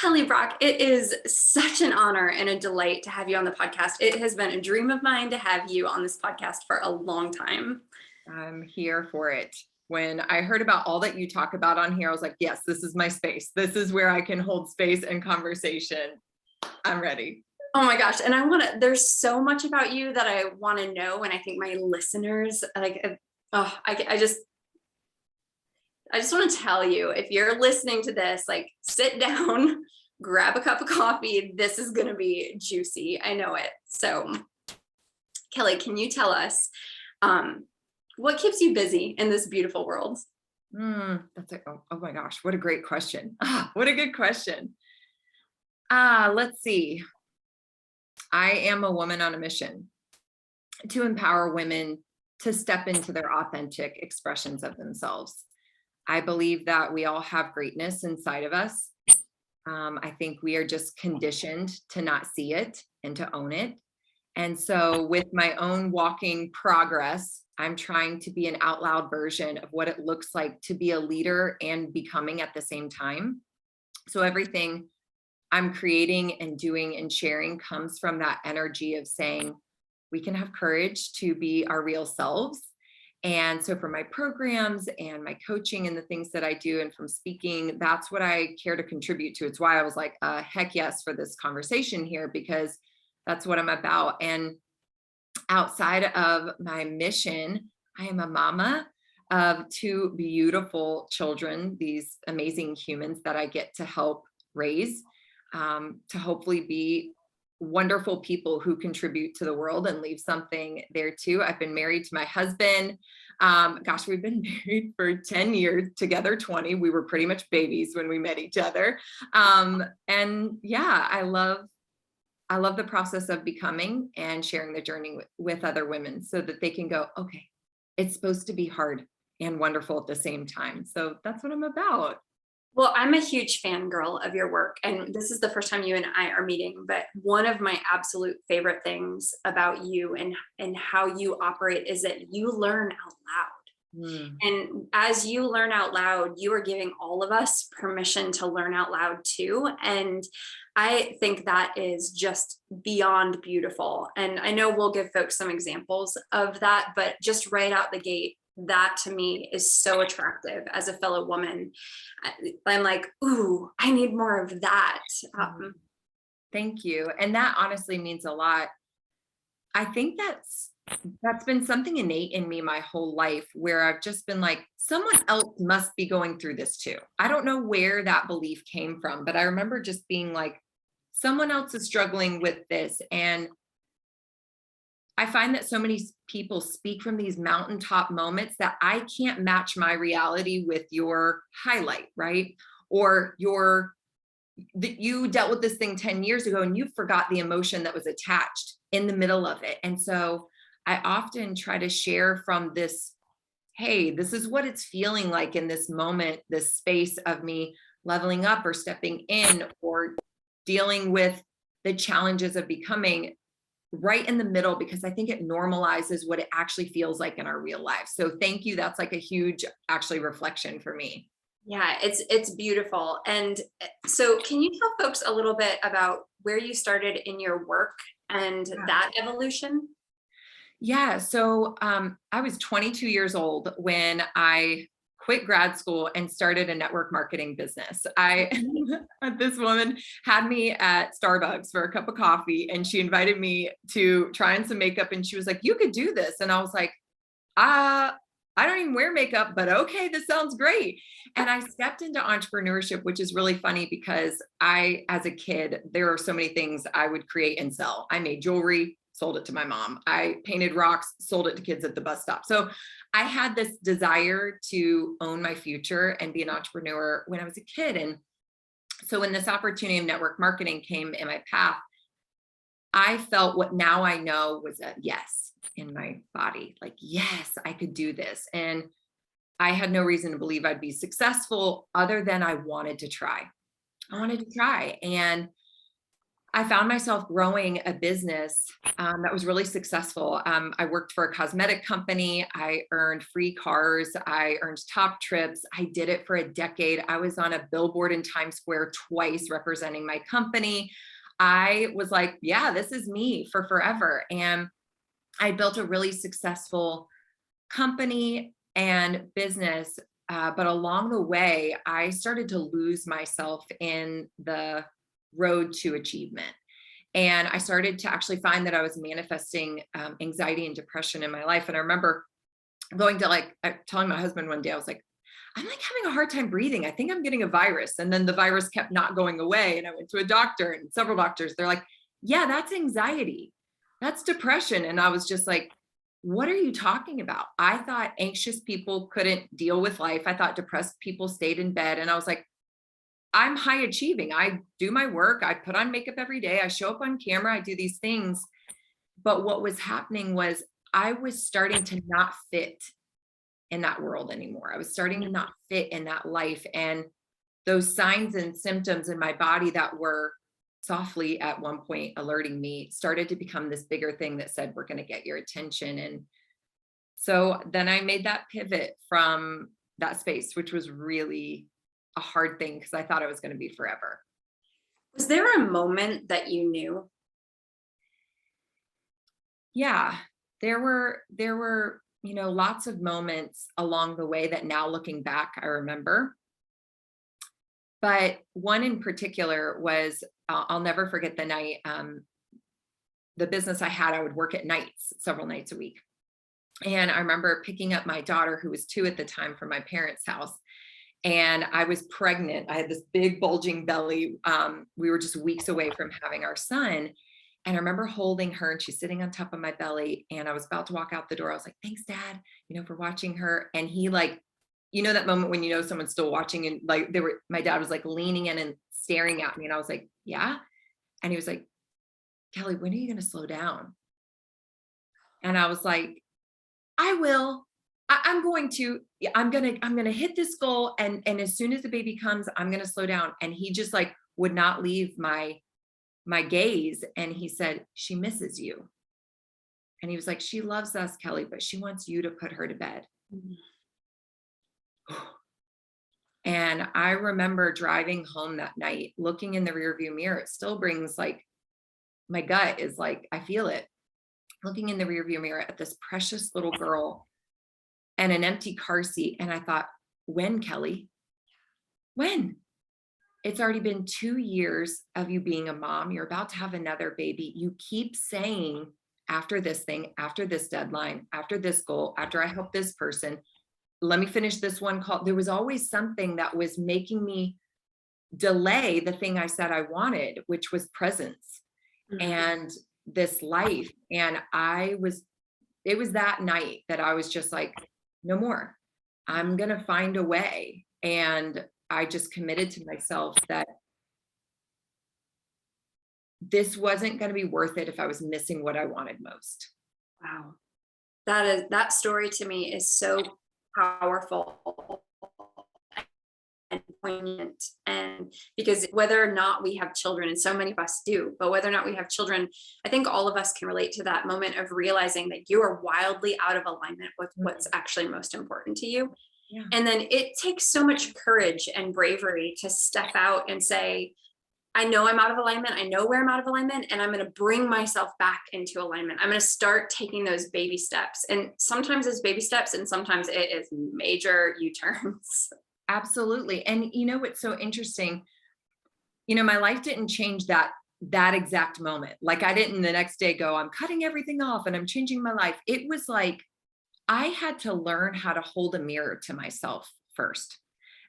Kelly Brock, it is such an honor and a delight to have you on the podcast. It has been a dream of mine to have you on this podcast for a long time. I'm here for it. When I heard about all that you talk about on here, I was like, yes, this is my space. This is where I can hold space and conversation. I'm ready. Oh my gosh. And there's so much about you that I want to know. And I think my listeners, I just want to tell you, if you're listening to this, like sit down, grab a cup of coffee. This is going to be juicy. I know it. So Kelly, can you tell us, what keeps you busy in this beautiful world? That's like, oh my gosh, what a great question. What a good question. Let's see. I am a woman on a mission to empower women to step into their authentic expressions of themselves. I believe that we all have greatness inside of us. I think we are just conditioned to not see it and to own it. And so with my own walking progress, I'm trying to be an out loud version of what it looks like to be a leader and becoming at the same time. So everything I'm creating and doing and sharing comes from that energy of saying we can have courage to be our real selves. And so for my programs and my coaching and the things that I do and from speaking, that's what I care to contribute to. It's why I was like, heck yes, for this conversation here, because that's what I'm about. And outside of my mission, I am a mama of two beautiful children, these amazing humans that I get to help raise, to hopefully be wonderful people who contribute to the world and leave something there too. I've been married to my husband. We've been married for 10 years, together 20. We were pretty much babies when we met each other. And yeah, I love the process of becoming and sharing the journey with other women so that they can go, okay, it's supposed to be hard and wonderful at the same time. So that's what I'm about. Well, I'm a huge fangirl of your work, and this is the first time you and I are meeting, but one of my absolute favorite things about you and how you operate is that you learn out loud. And as you learn out loud, you are giving all of us permission to learn out loud too. And I think that is just beyond beautiful. And I know we'll give folks some examples of that, but just right out the gate, that to me is so attractive as a fellow woman. I'm like, ooh, I need more of that. Thank you. And that honestly means a lot. I think that's been something innate in me my whole life, where I've just been like, someone else must be going through this too. I don't know where that belief came from, but I remember just being like, someone else is struggling with this. And I find that so many people speak from these mountaintop moments that I can't match my reality with your highlight, right? Or that you dealt with this thing 10 years ago and you forgot the emotion that was attached in the middle of it. And so I often try to share from this, hey, this is what it's feeling like in this moment, this space of me leveling up or stepping in or dealing with the challenges of becoming, right in the middle, because I think it normalizes what it actually feels like in our real life. So thank you. That's like a huge actually reflection for me. Yeah, it's beautiful. And so can you tell folks a little bit about where you started in your work and that evolution? Yeah. So I was 22 years old when I quit grad school and started a network marketing business. This woman had me at Starbucks for a cup of coffee and she invited me to try on some makeup and she was like, you could do this. And I was like, I don't even wear makeup, but okay, this sounds great. And I stepped into entrepreneurship, which is really funny because as a kid, there are so many things I would create and sell. I made jewelry, sold it to my mom. I painted rocks, sold it to kids at the bus stop. So I had this desire to own my future and be an entrepreneur when I was a kid. And so when this opportunity of network marketing came in my path, I felt what now I know was a yes in my body. Like, yes, I could do this. And I had no reason to believe I'd be successful other than I wanted to try. I wanted to try. And I found myself growing a business that was really successful. I worked for a cosmetic company. I earned free cars. I earned top trips. I did it for a decade. I was on a billboard in Times Square twice representing my company. I was like, yeah, this is me for forever. And I built a really successful company and business. But along the way, I started to lose myself in the road to achievement. And I started to actually find that I was manifesting anxiety and depression in my life. And I remember going to telling my husband one day, I was like, I'm like having a hard time breathing. I think I'm getting a virus. And then the virus kept not going away. And I went to a doctor and several doctors. They're like, yeah, that's anxiety. That's depression. And I was just like, what are you talking about? I thought anxious people couldn't deal with life. I thought depressed people stayed in bed. And I was like, I'm high achieving. I do my work. I put on makeup every day. I show up on camera. I do these things. But what was happening was I was starting to not fit in that world anymore. I was starting to not fit in that life. And those signs and symptoms in my body that were softly at one point alerting me started to become this bigger thing that said, we're going to get your attention. And so then I made that pivot from that space, which was really a hard thing because I thought it was going to be forever. Was there a moment that you knew? Yeah, there were, lots of moments along the way that now looking back, I remember. But one in particular was, I'll never forget the night, the business I had, I would work at nights, several nights a week. And I remember picking up my daughter, who was 2 at the time, from my parents' house. And I was pregnant. I had this big bulging belly. We were just weeks away from having our son. And I remember holding her and she's sitting on top of my belly. And I was about to walk out the door. I was like, thanks, Dad, for watching her. And he that moment when someone's still watching, and my dad was like leaning in and staring at me. And I was like, yeah. And he was like, Kelly, when are you going to slow down? And I was like, I will. I'm going to hit this goal. And as soon as the baby comes, I'm going to slow down. And he just would not leave my gaze. And he said, she misses you. And he was like, she loves us, Kelly, but she wants you to put her to bed. Mm-hmm. And I remember driving home that night, looking in the rearview mirror. It still brings my gut is I feel it. Looking in the rearview mirror at this precious little girl and an empty car seat. And I thought, when, Kelly? When? It's already been 2 years of you being a mom. You're about to have another baby. You keep saying, after this thing, after this deadline, after this goal, after I help this person, let me finish this one call. There was always something that was making me delay the thing I said I wanted, which was presence and this life. And it was that night that I was just like, no more. I'm going to find a way. And I just committed to myself that this wasn't going to be worth it if I was missing what I wanted most. Wow. That story to me is so powerful and poignant. And because whether or not we have children, and so many of us do, but whether or not we have children, I think all of us can relate to that moment of realizing that you are wildly out of alignment with what's actually most important to you. Yeah. And then it takes so much courage and bravery to step out and say, I know I'm out of alignment. I know where I'm out of alignment, and I'm going to bring myself back into alignment. I'm going to start taking those baby steps. And sometimes it's baby steps, and sometimes it is major U-turns. Absolutely. And what's so interesting, my life didn't change that exact moment. I didn't the next day go, I'm cutting everything off and I'm changing my life. It was I had to learn how to hold a mirror to myself first.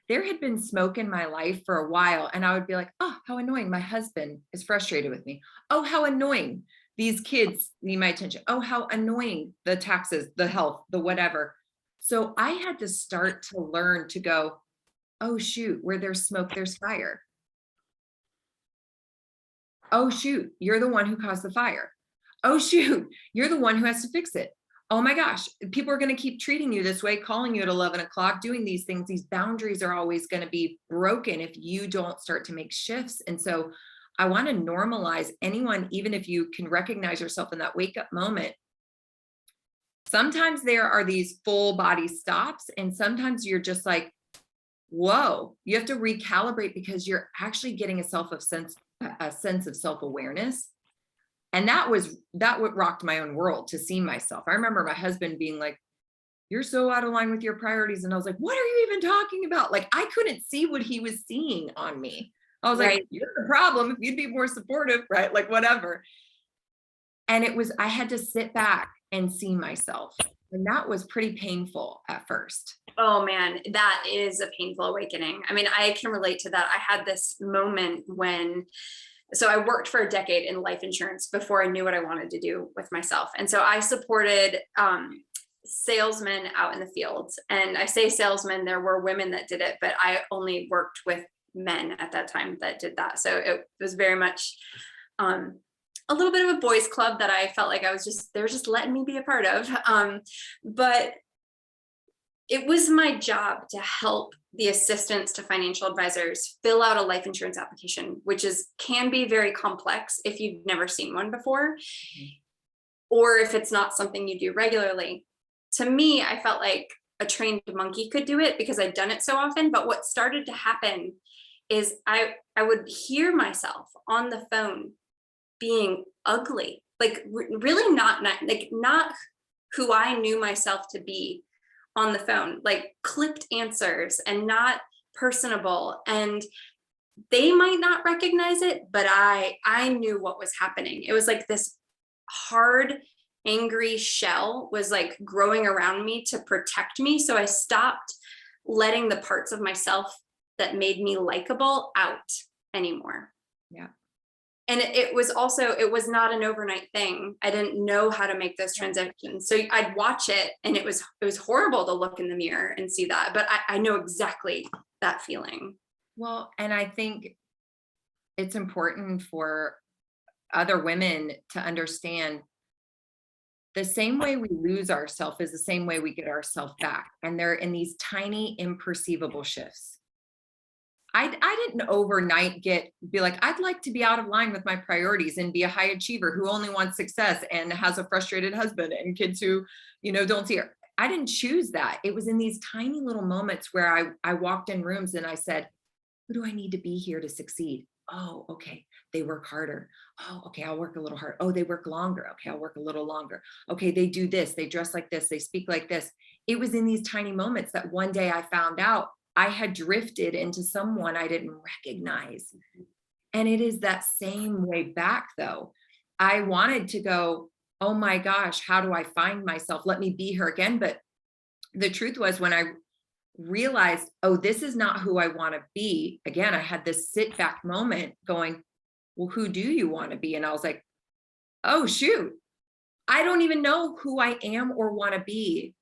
There had been smoke in my life for a while, and I would be like, oh, how annoying. My husband is frustrated with me. Oh, how annoying. These kids need my attention. Oh, how annoying. The taxes, the health, the whatever. So I had to start to learn to go, oh, shoot, where there's smoke, there's fire. Oh, shoot, you're the one who caused the fire. Oh, shoot, you're the one who has to fix it. Oh my gosh, people are going to keep treating you this way, calling you at 11 o'clock, doing these things. These boundaries are always going to be broken if you don't start to make shifts. And so I want to normalize anyone, even if you can recognize yourself in that wake up moment. Sometimes there are these full body stops, and sometimes you're just like, whoa, you have to recalibrate because you're actually getting a sense of self-awareness. And that what rocked my own world, to see myself. I remember my husband being like, you're so out of line with your priorities. And I was like, what are you even talking about? Like, I couldn't see what he was seeing on me. I was Right. like, you're the problem. If you'd be more supportive, right? Like, whatever. And I had to sit back and see myself. And that was pretty painful at first. Oh man, that is a painful awakening. I mean, I can relate to that. I had this moment so I worked for a decade in life insurance before I knew what I wanted to do with myself. And so I supported salesmen out in the fields. And I say salesmen, there were women that did it, but I only worked with men at that time that did that. So it was very much a little bit of a boys club that I felt like they were just letting me be a part of. But it was my job to help the assistants to financial advisors fill out a life insurance application, which can be very complex if you've never seen one before, or if it's not something you do regularly. To me, I felt like a trained monkey could do it because I'd done it so often. But what started to happen is I would hear myself on the phone being ugly, like really not who I knew myself to be on the phone, like clipped answers and not personable. And they might not recognize it, but I knew what was happening. It was like this hard, angry shell was like growing around me to protect me. So I stopped letting the parts of myself that made me likable out anymore. Yeah. And it was not an overnight thing. I didn't know how to make those transitions. So I'd watch it, and it was horrible to look in the mirror and see that, but I know exactly that feeling. Well, and I think it's important for other women to understand the same way we lose ourselves is the same way we get ourselves back. And they're in these tiny, imperceivable shifts. I didn't overnight be like, I'd like to be out of line with my priorities and be a high achiever who only wants success and has a frustrated husband and kids who, don't see her. I didn't choose that. It was in these tiny little moments where I walked in rooms and I said, who do I need to be here to succeed? Oh, okay. They work harder. Oh, okay. I'll work a little harder. Oh, they work longer. Okay. I'll work a little longer. Okay. They do this. They dress like this. They speak like this. It was in these tiny moments that one day I found out I had drifted into someone I didn't recognize. And it is that same way back though. I wanted to go, oh my gosh, how do I find myself? Let me be her again. But the truth was, when I realized, oh, this is not who I want to be. Again, I had this sit back moment going, well, who do you want to be? And I was like, oh, shoot, I don't even know who I am or want to be.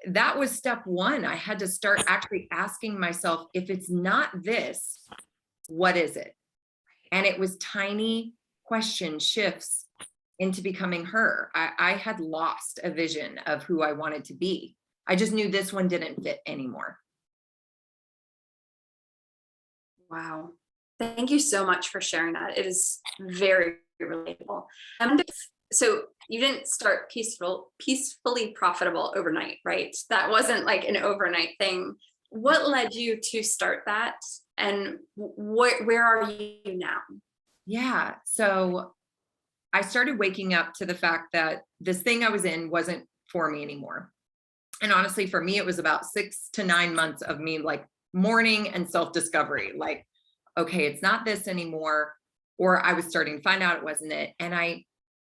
That was step one. I had to start actually asking myself, if it's not this, what is it? And it was tiny question shifts into becoming her. I had lost a vision of who I wanted to be. I just knew this one didn't fit anymore. Wow. Thank you so much for sharing that. It is very relatable. So you didn't start peacefully profitable overnight, right? That wasn't like an overnight thing. What led you to start that? And where are you now? Yeah. So I started waking up to the fact that this thing I was in wasn't for me anymore. And honestly, for me, it was about 6 to 9 months of me like mourning and self-discovery. Like, okay, it's not this anymore. Or I was starting to find out it wasn't it. And I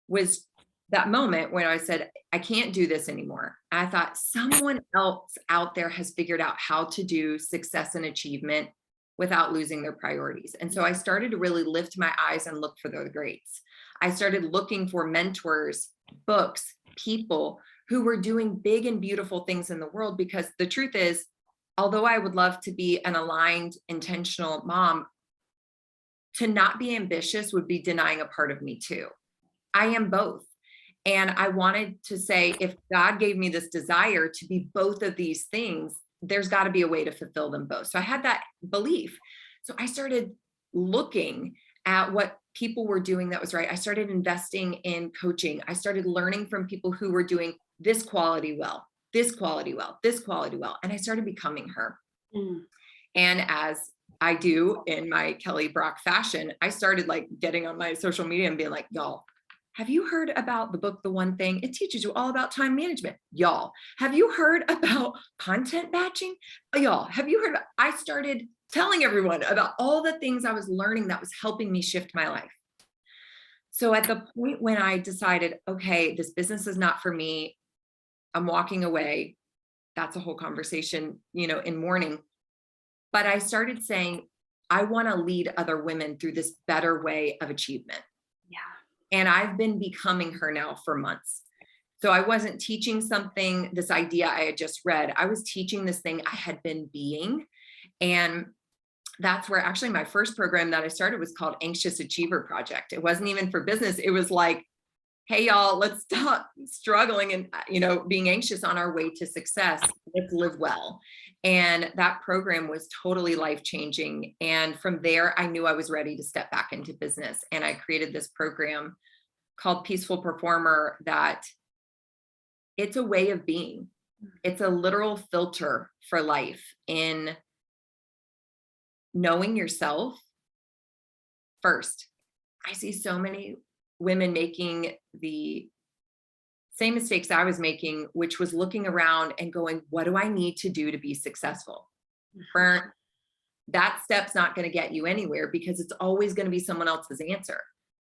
was that moment when I said, I can't do this anymore. I thought someone else out there has figured out how to do success and achievement without losing their priorities. And so I started to really lift my eyes and look for the greats. I started looking for mentors, books, people who were doing big and beautiful things in the world. Because the truth is, although I would love to be an aligned, intentional mom, to not be ambitious would be denying a part of me too. I am both. And I wanted to say, if God gave me this desire to be both of these things, there's got to be a way to fulfill them both. So I had that belief. So I started looking at what people were doing that was right. I started investing in coaching. I started learning from people who were doing this quality well, this quality well, this quality well. And I started becoming her. Mm. And as I do in my Kelly Brock fashion, I started like getting on my social media and being like, y'all, have you heard about the book, The One Thing? It teaches you all about time management. Y'all, have you heard about content batching? Y'all, have you heard? I started telling everyone about all the things I was learning that was helping me shift my life. So at the point when I decided, okay, this business is not for me, I'm walking away. That's a whole conversation, in mourning. But I started saying, I want to lead other women through this better way of achievement. Yeah. And I've been becoming her now for months. So I wasn't teaching something, this idea I had just read. I was teaching this thing I had been being. And that's where actually my first program that I started was called Anxious Achiever Project. It wasn't even for business. It was like, hey, y'all, let's stop struggling and, being anxious on our way to success. Let's live well. And that program was totally life-changing. And from there, I knew I was ready to step back into business. And I created this program called Peaceful Performer that it's a way of being. It's a literal filter for life in knowing yourself first. I see so many women making the same mistakes I was making, which was looking around and going, what do I need to do to be successful? That step's not going to get you anywhere because it's always going to be someone else's answer.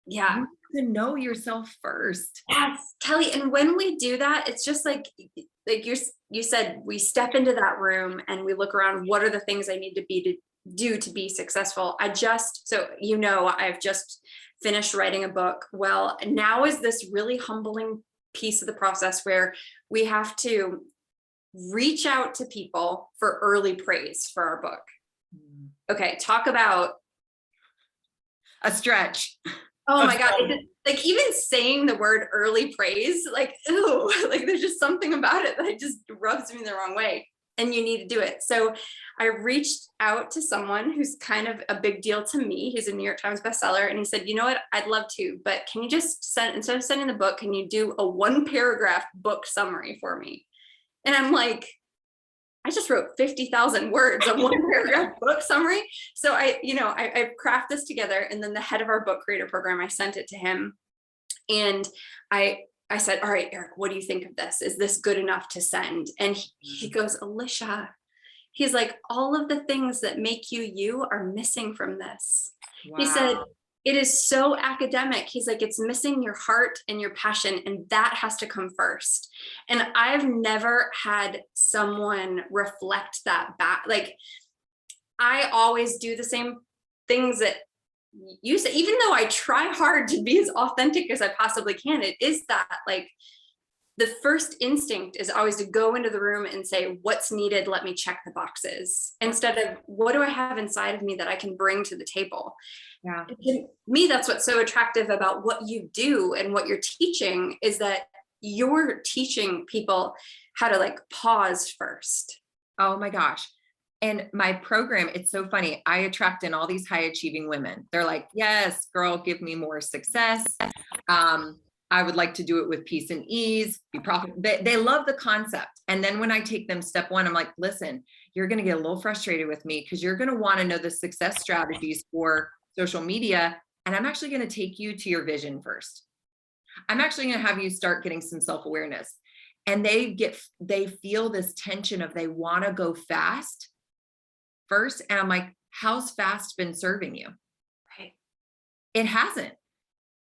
Yeah. You have to know yourself first. Yes, Kelly. And when we do that, it's just like you said, we step into that room and we look around, what are the things I need to do to be successful? I've just finished writing a book. Well, now is this really humbling piece of the process where we have to reach out to people for early praise for our book. Okay, talk about a stretch. Oh my God. Like even saying the word early praise, like, ooh, like there's just something about it that just rubs me the wrong way. And you need to do it. So I reached out to someone who's kind of a big deal to me. He's a New York Times bestseller. And he said, you know what, I'd love to, but can you just instead of sending the book, can you do a 1-paragraph book summary for me? And I'm like, I just wrote 50,000 words of 1-paragraph book summary. So I craft this together, and then the head of our book creator program, I sent it to him, and I said, all right, Eric, what do you think of this? Is this good enough to send? And he goes, Alisha, he's like, all of the things that make you are missing from this. Wow. He said, it is so academic. He's like, it's missing your heart and your passion, and that has to come first. And I've never had someone reflect that back. Like, I always do the same things that you say, even though I try hard to be as authentic as I possibly can. It is that, like, the first instinct is always to go into the room and say, what's needed? Let me check the boxes, instead of what do I have inside of me that I can bring to the table? Yeah. To me, that's what's so attractive about what you do and what you're teaching, is that you're teaching people how to like pause first. Oh my gosh. And my program, it's so funny. I attract in all these high achieving women. They're like, yes, girl, give me more success. I would like to do it with peace and ease, be profitable. They love the concept. And then when I take them step one, I'm like, listen, you're going to get a little frustrated with me because you're going to want to know the success strategies for social media. And I'm actually going to take you to your vision first. I'm actually going to have you start getting some self-awareness. And they feel this tension of they want to go fast first. And I'm like, how's fast been serving you? Right. It hasn't.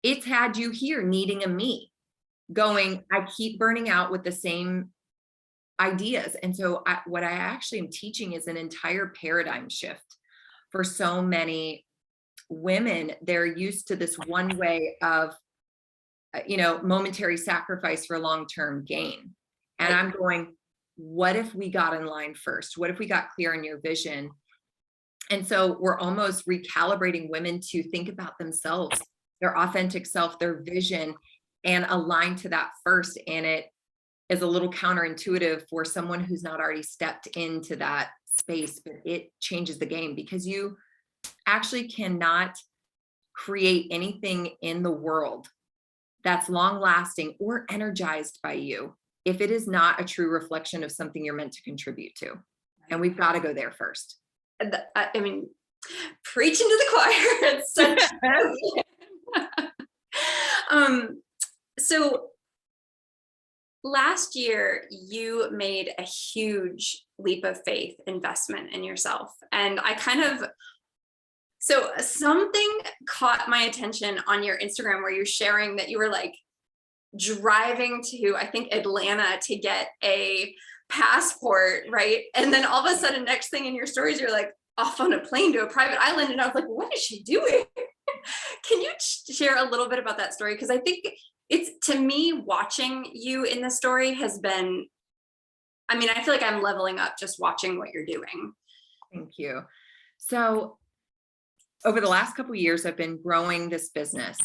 It's had you here needing a me, going, I keep burning out with the same ideas. And so what I actually am teaching is an entire paradigm shift for so many women. They're used to this one way of, momentary sacrifice for long-term gain. And I'm going, what if we got in line first? What if we got clear on your vision? And so we're almost recalibrating women to think about themselves, their authentic self, their vision, and align to that first. And it is a little counterintuitive for someone who's not already stepped into that space, but it changes the game because you actually cannot create anything in the world that's long lasting or energized by you if it is not a true reflection of something you're meant to contribute to. And we've got to go there first. I mean, preaching to the choir. It's such so last year you made a huge leap of faith investment in yourself. And so something caught my attention on your Instagram where you're sharing that you were like driving to, I think, Atlanta to get a passport, right? And then all of a sudden, next thing in your stories, you're like off on a plane to a private island. And I was like, what is she doing? Can you share a little bit about that story? Because I think it's, to me, watching you in the story has been, I mean, I feel like I'm leveling up just watching what you're doing. Thank you. So over the last couple of years, I've been growing this business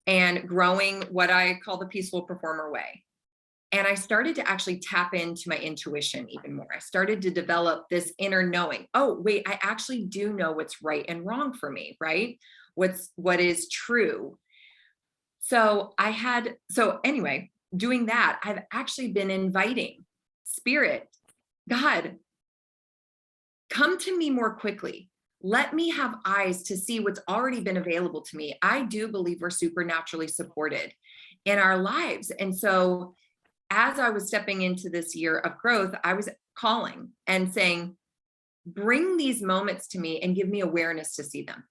and growing what I call the peaceful performer way. And I started to actually tap into my intuition even more. I started to develop this inner knowing. Oh, wait, I actually do know what's right and wrong for me, right? What is true. So anyway, doing that, I've actually been inviting Spirit, God, come to me more quickly. Let me have eyes to see what's already been available to me. I do believe we're supernaturally supported in our lives. And so as I was stepping into this year of growth, I was calling and saying, bring these moments to me and give me awareness to see them.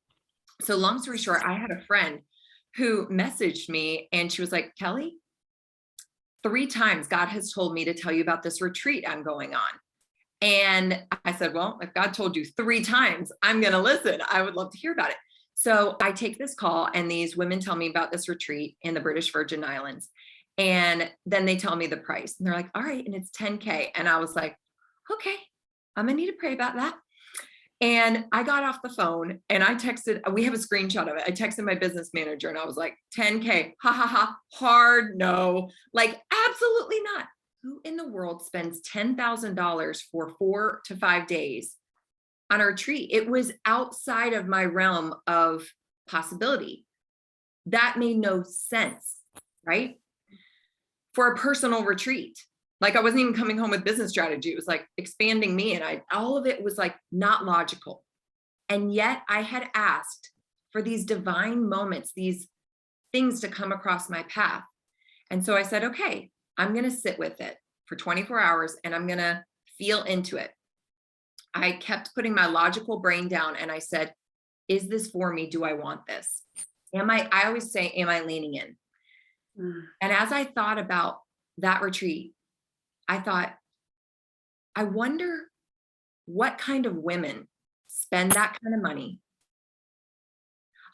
So long story short, I had a friend who messaged me and she was like, Kelly, 3 times God has told me to tell you about this retreat I'm going on. And I said, well, if God told you 3 times, I'm going to listen. I would love to hear about it. So I take this call and these women tell me about this retreat in the British Virgin Islands. And then they tell me the price and they're like, all right. And it's $10K. And I was like, okay, I'm going to need to pray about that. And I got off the phone and I texted, we have a screenshot of it. I texted my business manager and I was like, 10K, ha ha ha, hard no, like absolutely not. Who in the world spends $10,000 for 4 to 5 days on a retreat? It was outside of my realm of possibility. That made no sense, right? For a personal retreat. Like I wasn't even coming home with business strategy. It was like expanding me. And all of it was like not logical. And yet I had asked for these divine moments, these things to come across my path. And so I said, okay, I'm going to sit with it for 24 hours and I'm going to feel into it. I kept putting my logical brain down and I said, is this for me? Do I want this? I always say, am I leaning in? And as I thought about that retreat, I thought, I wonder what kind of women spend that kind of money.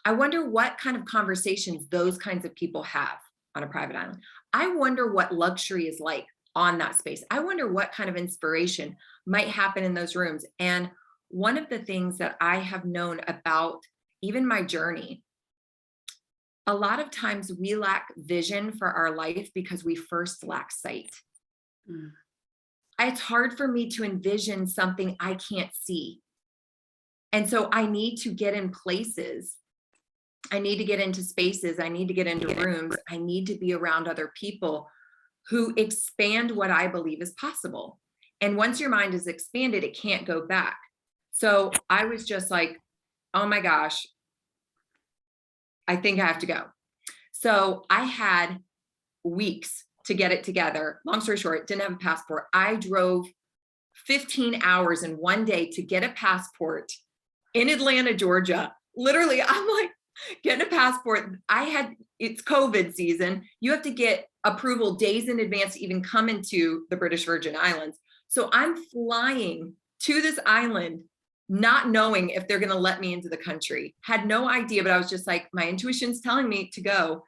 I wonder what kind of conversations those kinds of people have on a private island. I wonder what luxury is like on that space. I wonder what kind of inspiration might happen in those rooms. And one of the things that I have known about even my journey, a lot of times we lack vision for our life because we first lack sight. It's hard for me to envision something I can't see. And so I need to get in places. I need to get into spaces. I need to get into rooms. I need to be around other people who expand what I believe is possible. And once your mind is expanded, it can't go back. So I was just like, oh my gosh, I think I have to go. So I had weeks to get it together. Long story short, didn't have a passport. I drove 15 hours in one day to get a passport in Atlanta, Georgia. Literally, I'm like, getting a passport. It's COVID season. You have to get approval days in advance to even come into the British Virgin Islands. So I'm flying to this island, not knowing if they're going to let me into the country. Had no idea, but I was just like, my intuition's telling me to go.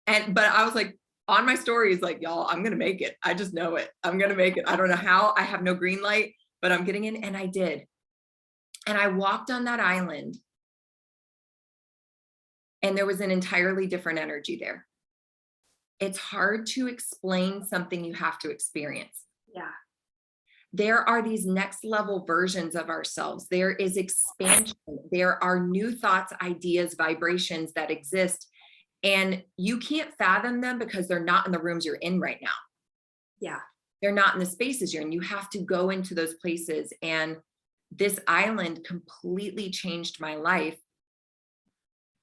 But I was like, on my stories, like, y'all, I'm going to make it. I just know it. I'm going to make it. I don't know how. I have no green light, but I'm getting in. And I did. And I walked on that island. And there was an entirely different energy there. It's hard to explain something you have to experience. Yeah. there are these next level versions of ourselves. There is expansion. There are new thoughts, ideas, vibrations that exist. And you can't fathom them because they're not in the rooms you're in right now. Yeah. They're not in the spaces you're in. You have to go into those places. And this island completely changed my life.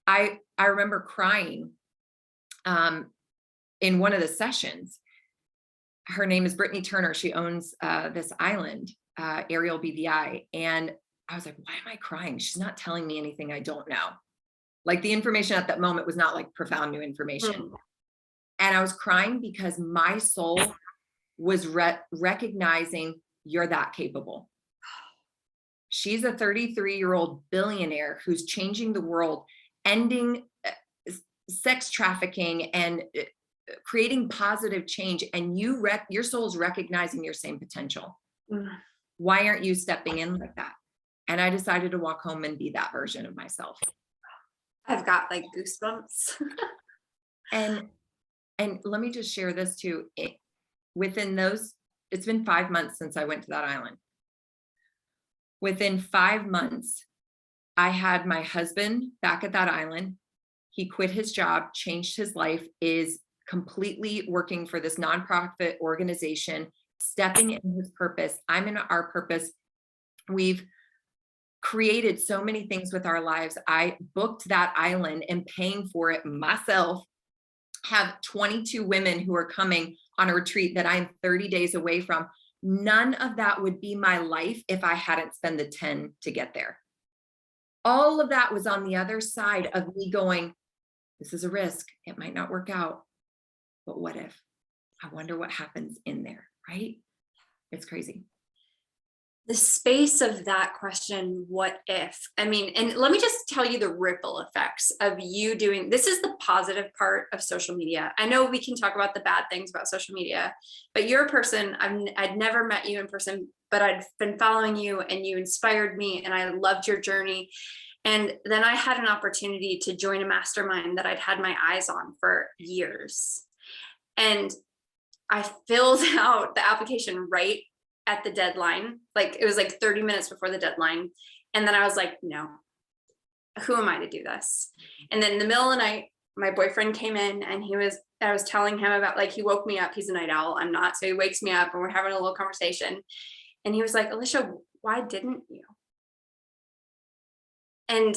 I remember crying in one of the sessions. Her name is Brittany Turner. She owns this island, Ariel BVI. And I was like, why am I crying? She's not telling me anything I don't know. Like the information at that moment was not like profound new information. And I was crying because my soul was recognizing you're that capable. She's a 33-year-old billionaire who's changing the world, ending sex trafficking and creating positive change. And your soul's recognizing your same potential. Why aren't you stepping in like that? And I decided to walk home and be that version of myself. I've got like goosebumps. And let me just share this too. It's been 5 months since I went to that island. Within 5 months, I had my husband back at that island. He quit his job, changed his life, is completely working for this nonprofit organization, stepping in his purpose. I'm in our purpose. We've created so many things with our lives. I booked that island and paying for it myself. Have 22 women who are coming on a retreat that I'm 30 days away from. None of that would be my life if I hadn't spent the 10 to get there. All of that was on the other side of me going, this is a risk. It might not work out, but what if? I wonder what happens in there, right? It's crazy. The space of that question, what if? I mean, and let me just tell you the ripple effects of you doing, this is the positive part of social media. I know we can talk about the bad things about social media, but you're a person, I'd never met you in person, but I'd been following you and you inspired me and I loved your journey. And then I had an opportunity to join a mastermind that I'd had my eyes on for years. And I filled out the application right at the deadline. Like it was like 30 minutes before the deadline. And then I was like, no, who am I to do this? And then in the middle of the night, my boyfriend came in and I was telling him about, like, he woke me up. He's a night owl. I'm not. So he wakes me up and we're having a little conversation. And he was like, Alisha, why didn't you? And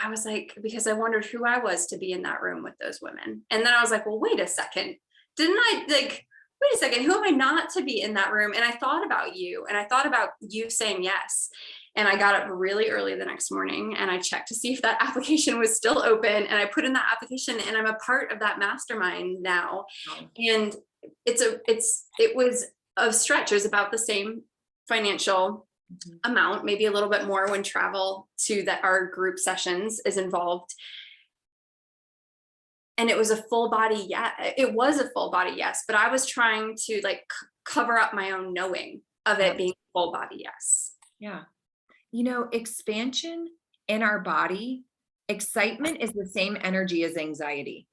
I was like, because I wondered who I was to be in that room with those women. And then I was like, well, wait a second. Wait a second, who am I not to be in that room? And I thought about you and I thought about you saying yes. And I got up really early the next morning and I checked to see if that application was still open. And I put in that application and I'm a part of that mastermind now. And it was a stretch. It was about the same financial amount, maybe a little bit more when travel to our group sessions is involved. And it was a full body, it was a full body yes, but I was trying to like cover up my own knowing of it being a full body yes. Yeah. Expansion in our body, excitement is the same energy as anxiety.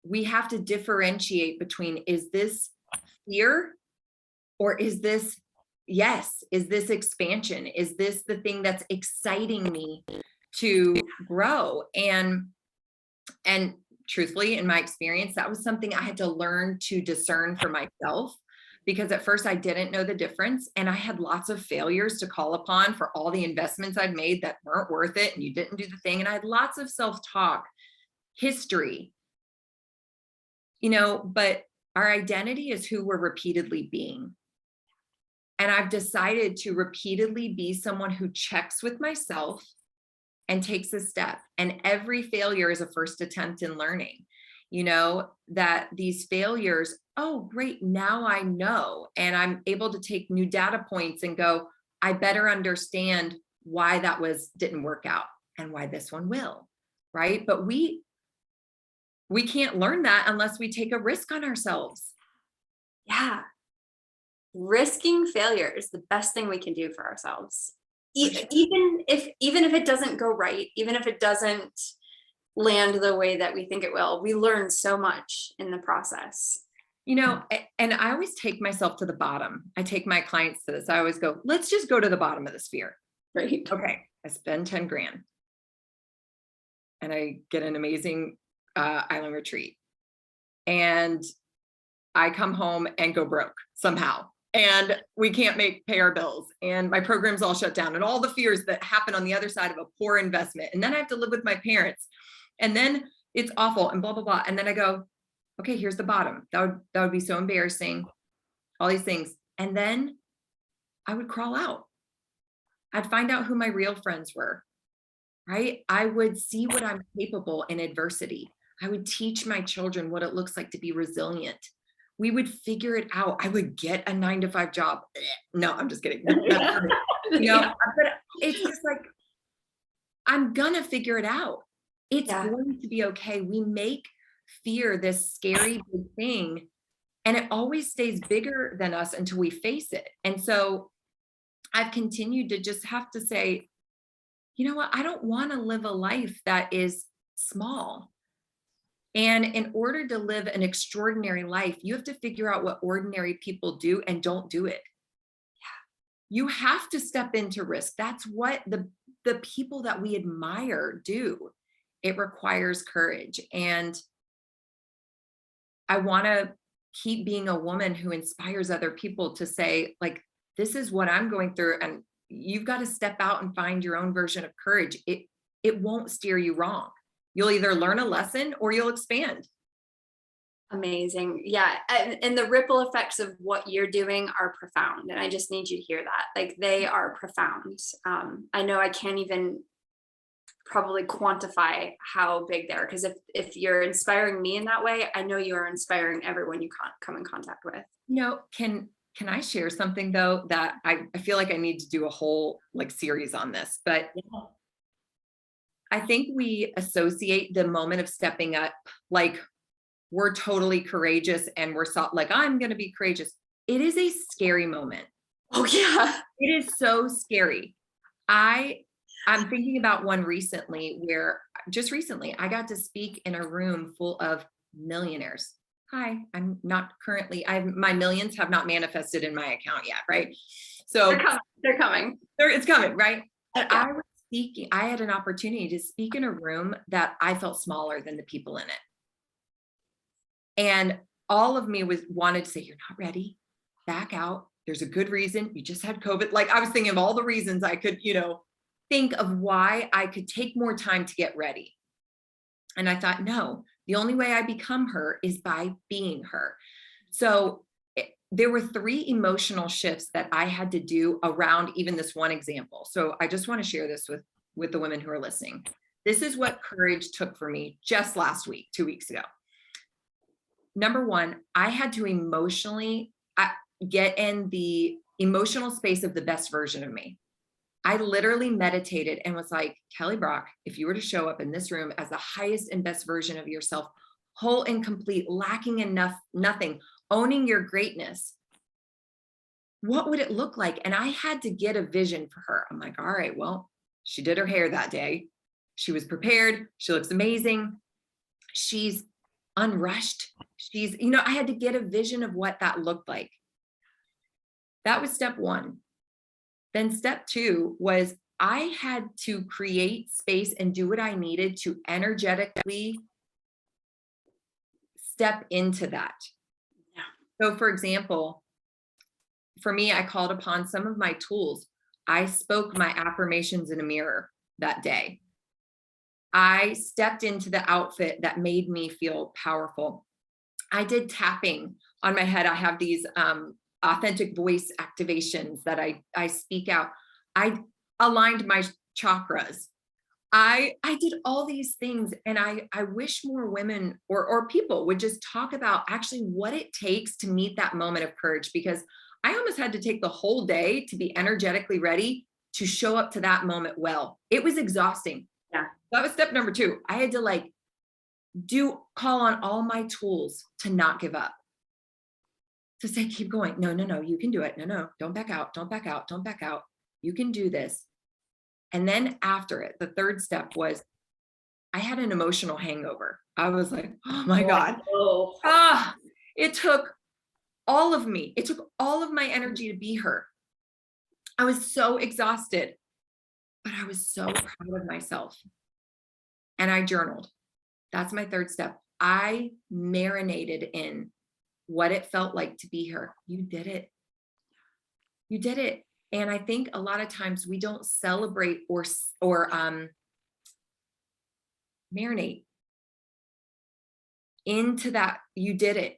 We have to differentiate between, is this fear or is this expansion? Is this the thing that's exciting me to grow? And truthfully, in my experience, that was something I had to learn to discern for myself, because at first I didn't know the difference. And I had lots of failures to call upon for all the investments I'd made that weren't worth it. And you didn't do the thing. And I had lots of self-talk, history, but our identity is who we're repeatedly being. And I've decided to repeatedly be someone who checks with myself and takes a step. And every failure is a first attempt in learning, that these failures, oh, great, now I know. And I'm able to take new data points and go, I better understand why that didn't work out and why this one will, right? But we can't learn that unless we take a risk on ourselves. Yeah. Risking failure is the best thing we can do for ourselves. Even if it doesn't go right, even if it doesn't land the way that we think it will, we learn so much in the process. And I always take myself to the bottom. I take my clients to this. I always go, let's just go to the bottom of the sphere. Right. Okay. I spend 10 grand and I get an amazing island retreat. And I come home and go broke somehow. And we can't pay our bills. And my program's all shut down and all the fears that happen on the other side of a poor investment. And then I have to live with my parents. And then it's awful and blah, blah, blah. And then I go, okay, here's the bottom. That would be so embarrassing. All these things. And then I would crawl out. I'd find out who my real friends were, right? I would see what I'm capable in adversity. I would teach my children what it looks like to be resilient. We would figure it out. I would get a 9-to-5 job. No, I'm just kidding. But it's just like, I'm gonna figure it out. It's going to be okay. We make fear this scary big thing, and it always stays bigger than us until we face it. And so I've continued to just have to say, you know what? I don't want to live a life that is small. And in order to live an extraordinary life, you have to figure out what ordinary people do and don't do it. You have to step into risk. That's what the people that we admire do. It requires courage. And I want to keep being a woman who inspires other people to say, like, this is what I'm going through. And you've got to step out and find your own version of courage. It won't steer you wrong. You'll either learn a lesson or you'll expand. Amazing. Yeah. And the ripple effects of what you're doing are profound. And I just need you to hear that. Like, they are profound. I know I can't even probably quantify how big they are, because if you're inspiring me in that way, I know you are inspiring everyone you come in contact with. Can I share something though, that I feel like I need to do a whole series on this, but I think we associate the moment of stepping up, like we're totally courageous and I'm going to be courageous. It is a scary moment. Oh yeah. It is so scary. I'm thinking about one recently where just recently I got to speak in a room full of millionaires. Hi, I'm not currently, my millions have not manifested in my account yet, right? So they're coming. It's coming, right? But I was speaking, I had an opportunity to speak in a room that I felt smaller than the people in it. And all of me wanted to say, you're not ready, back out. There's a good reason. You just had COVID. Like, I was thinking of all the reasons I could, think of why I could take more time to get ready. And I thought, no, the only way I become her is by being her. So there were 3 emotional shifts that I had to do around even this one example. So I just want to share this with the women who are listening. This is what courage took for me just last week, 2 weeks ago. Number 1, I had to emotionally get in the emotional space of the best version of me. I literally meditated and was like, Kelly Brock, if you were to show up in this room as the highest and best version of yourself, whole and complete, lacking enough, nothing, owning your greatness, what would it look like? And I had to get a vision for her. I'm like, all right, well, she did her hair that day. She was prepared. She looks amazing. She's unrushed. I had to get a vision of what that looked like. That was step 1. Then step 2 was I had to create space and do what I needed to energetically step into that. Yeah. So for example, for me, I called upon some of my tools. I spoke my affirmations in a mirror that day. I stepped into the outfit that made me feel powerful. I did tapping on my head. I have these authentic voice activations that I speak out. I aligned my chakras. I did all these things, and I wish more women or people would just talk about actually what it takes to meet that moment of courage, because I almost had to take the whole day to be energetically ready to show up to that moment well. It was exhausting. Yeah. That was step number 2. I had to call on all my tools to not give up. To say, keep going. No, you can do it. No, don't back out. Don't back out. Don't back out. You can do this. And then after it, the 3rd step was I had an emotional hangover. I was like, oh my God. It took all of me. It took all of my energy to be her. I was so exhausted, but I was so proud of myself. And I journaled. That's my third step. I marinated in what it felt like to be her. You did it. You did it. And I think a lot of times we don't celebrate or marinate into that. You did it.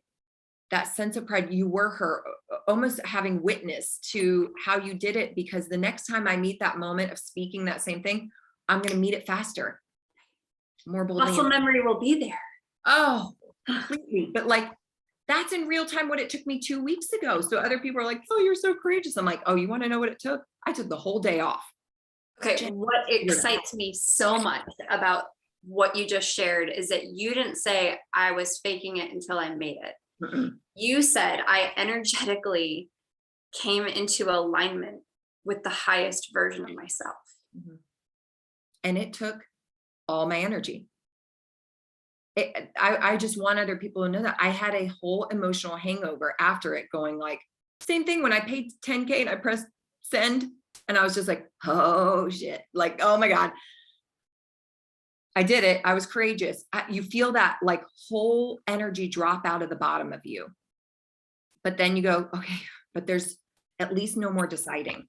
That sense of pride. You were her, almost having witness to how you did it, because the next time I meet that moment of speaking that same thing, I'm going to meet it faster, more boldly. Muscle memory will be there. Oh, completely. But like, that's in real time what it took me 2 weeks ago. So other people are like, oh, you're so courageous. I'm like, oh, you want to know what it took? I took the whole day off. Okay, what excites me so much about what you just shared is that you didn't say I was faking it until I made it. Mm-mm. You said I energetically came into alignment with the highest version of myself. Mm-hmm. And it took all my energy. I just want other people to know that I had a whole emotional hangover after it, going like, same thing when I paid 10K and I pressed send, and I was just like, oh shit, like, oh my God. I did it. I was courageous. You feel that like whole energy drop out of the bottom of you. But then you go, okay, but there's at least no more deciding.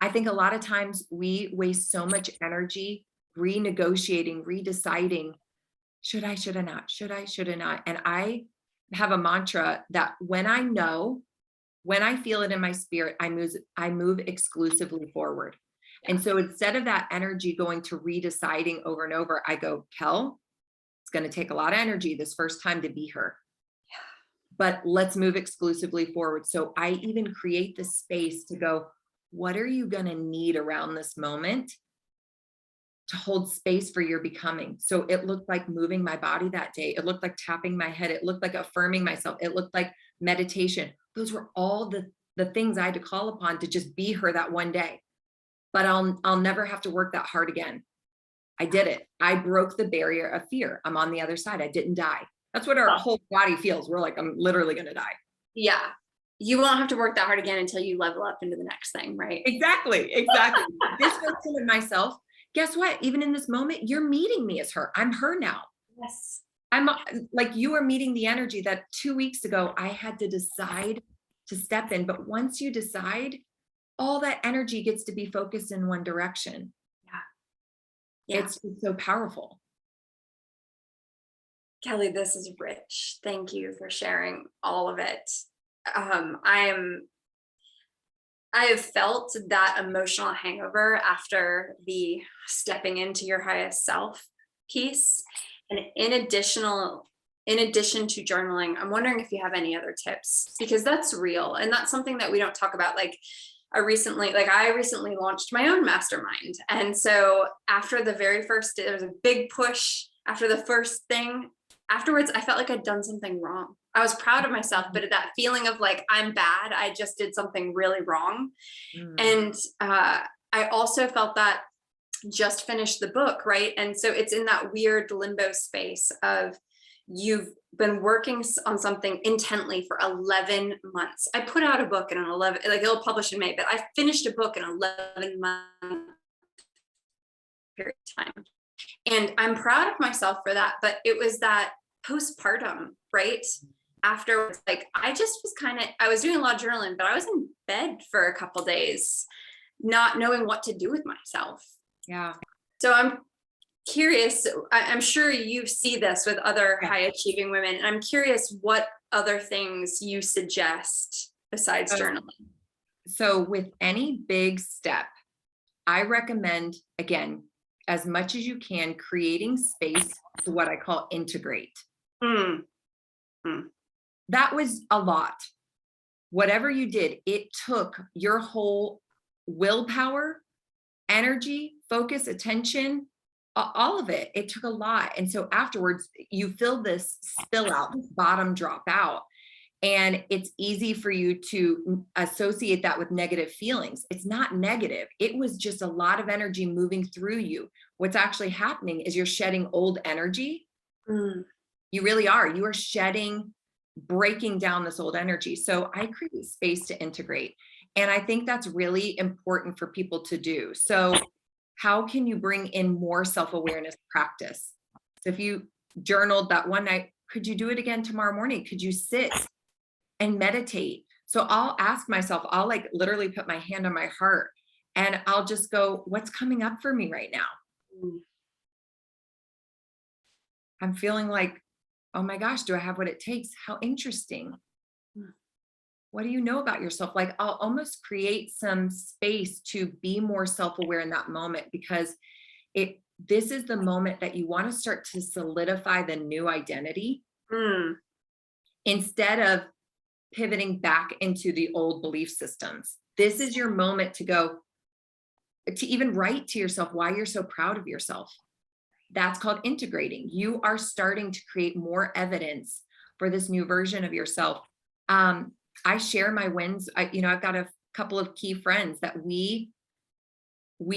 I think a lot of times we waste so much energy renegotiating, redeciding. Should I, should I not? Should I, should I not? And I have a mantra that when I know, when I feel it in my spirit, I move exclusively forward. And so instead of that energy going to redeciding over and over, I go, Kel, it's going to take a lot of energy this first time to be her. But let's move exclusively forward. So I even create the space to go, what are you going to need around this moment to hold space for your becoming? So it looked like moving my body that day. It looked like tapping my head. It looked like affirming myself. It looked like meditation. Those were all the things I had to call upon to just be her that one day. But I'll never have to work that hard again. I did it. I broke the barrier of fear. I'm on the other side. I didn't die. That's what our whole body feels. We're like, I'm literally going to die. Yeah. You won't have to work that hard again until you level up into the next thing, right? Exactly. This version of myself, guess what? Even in this moment, you're meeting me as her. I'm her now. Yes. I'm like, you are meeting the energy that 2 weeks ago I had to decide to step in. But once you decide, all that energy gets to be focused in one direction. Yeah. It's so powerful. Kelly, this is rich. Thank you for sharing all of it. I have felt that emotional hangover after the stepping into your highest self piece. And in addition to journaling, I'm wondering if you have any other tips, because that's real. And that's something that we don't talk about. Like I recently launched my own mastermind. And so after the very first, there was a big push after the first thing. Afterwards, I felt like I'd done something wrong. I was proud of myself, but that feeling of like, I'm bad, I just did something really wrong. And I also felt that just finished the book, right? And so it's in that weird limbo space of you've been working on something intently for 11 months. I put out a book in an 11, like it'll publish in May, but I finished a book in 11-month period of time. And I'm proud of myself for that. But it was that postpartum, right? Afterwards, like I was doing a lot of journaling, but I was in bed for a couple days, not knowing what to do with myself. Yeah. So I'm curious, I'm sure you see this with other high achieving women. And I'm curious what other things you suggest besides journaling. So with any big step, I recommend, again, as much as you can, creating space to what I call integrate. That was a lot. Whatever you did, it took your whole willpower, energy, focus, attention, all of it. It took a lot. And so afterwards, you feel this spill out, this bottom drop out. And it's easy for you to associate that with negative feelings. It's not negative. It was just a lot of energy moving through you. What's actually happening is you're shedding old energy. You really are. You are shedding breaking down this old energy. So I create space to integrate. And I think that's really important for people to do. So how can you bring in more self-awareness practice? So if you journaled that one night, could you do it again tomorrow morning? Could you sit and meditate? So I'll ask myself, I'll like literally put my hand on my heart and I'll just go, what's coming up for me right now? Mm. I'm feeling like, oh my gosh, do I have what it takes? How interesting. Mm. What do you know about yourself? Like I'll almost create some space to be more self-aware in that moment, because this is the moment that you want to start to solidify the new identity Mm. instead of pivoting back into the old belief systems. This is your moment to go, to even write to yourself why you're so proud of yourself. That's called integrating. You are starting to create more evidence for this new version of yourself. I share my wins. I've got a couple of key friends that we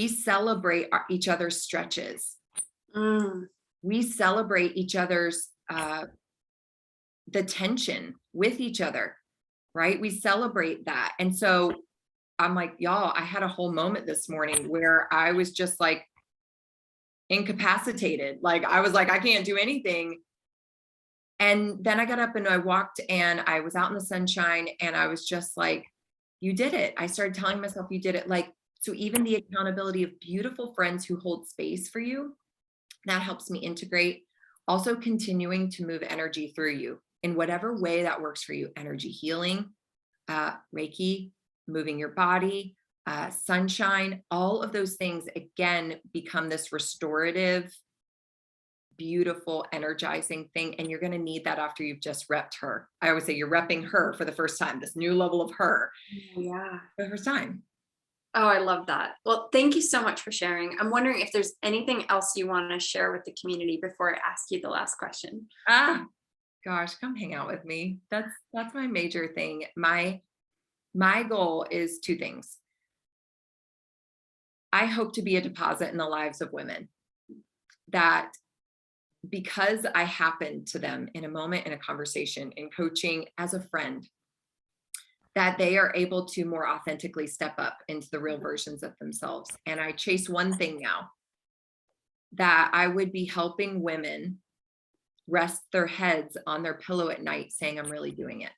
celebrate each other's stretches. Mm. We celebrate each other's the tension with each other, right? We celebrate that. And so I'm like, y'all, I had a whole moment this morning where I was just like incapacitated. Like I was like, I can't do anything. And then I got up and I walked and I was out in the sunshine and I was just like, you did it. I started telling myself you did it. Like, so even the accountability of beautiful friends who hold space for you, that helps me integrate. Also continuing to move energy through you in whatever way that works for you. Energy healing, Reiki, moving your body, sunshine, all of those things again become this restorative, beautiful, energizing thing. And you're going to need that after you've just repped her. I always say you're repping her for the first time, this new level of her Yeah. for the first time. Oh, I love that. Well, thank you so much for sharing. I'm wondering if there's anything else you want to share with the community before I ask you the last question. Gosh, come hang out with me. That's my major thing. My goal is two things. I hope to be a deposit in the lives of women, that because I happened to them in a moment, in a conversation, in coaching, as a friend, that they are able to more authentically step up into the real versions of themselves. And I chase one thing now, that I would be helping women rest their heads on their pillow at night saying, I'm really doing it.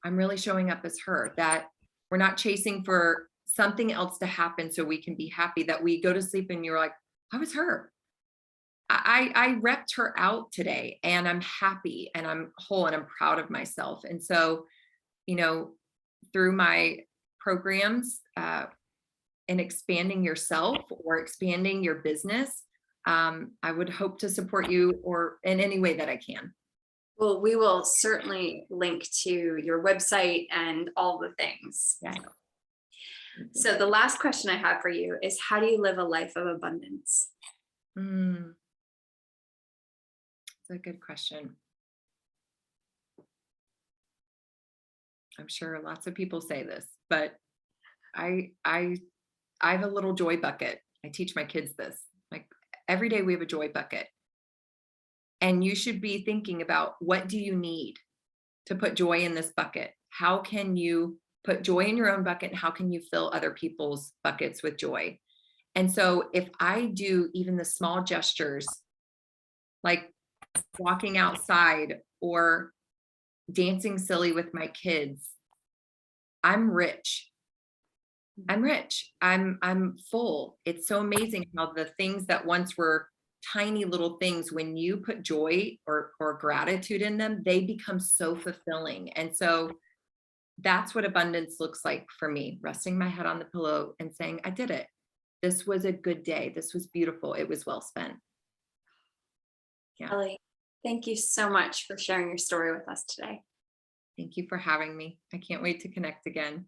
I'm really showing up as her, that we're not chasing for something else to happen so we can be happy, that we go to sleep and you're like, I was her. I repped her out today and I'm happy and I'm whole and I'm proud of myself. And so, through my programs, in expanding yourself or expanding your business, I would hope to support you or in any way that I can. Well, we will certainly link to your website and all the things. Yeah. So the last question I have for you is, how do you live a life of abundance? That's a good question. I'm sure lots of people say this, but I have a little joy bucket. I teach my kids this. Like every day we have a joy bucket. And you should be thinking about, what do you need to put joy in this bucket? How can you put joy in your own bucket? And how can you fill other people's buckets with joy? And so if I do even the small gestures, like walking outside or dancing silly with my kids, I'm rich. I'm rich. I'm full. It's so amazing how the things that once were tiny little things, when you put joy or gratitude in them, they become so fulfilling. And so that's what abundance looks like for me, resting my head on the pillow and saying, I did it. This was a good day. This was beautiful. It was well spent. Yeah. Ellie, thank you so much for sharing your story with us today. Thank you for having me. I can't wait to connect again.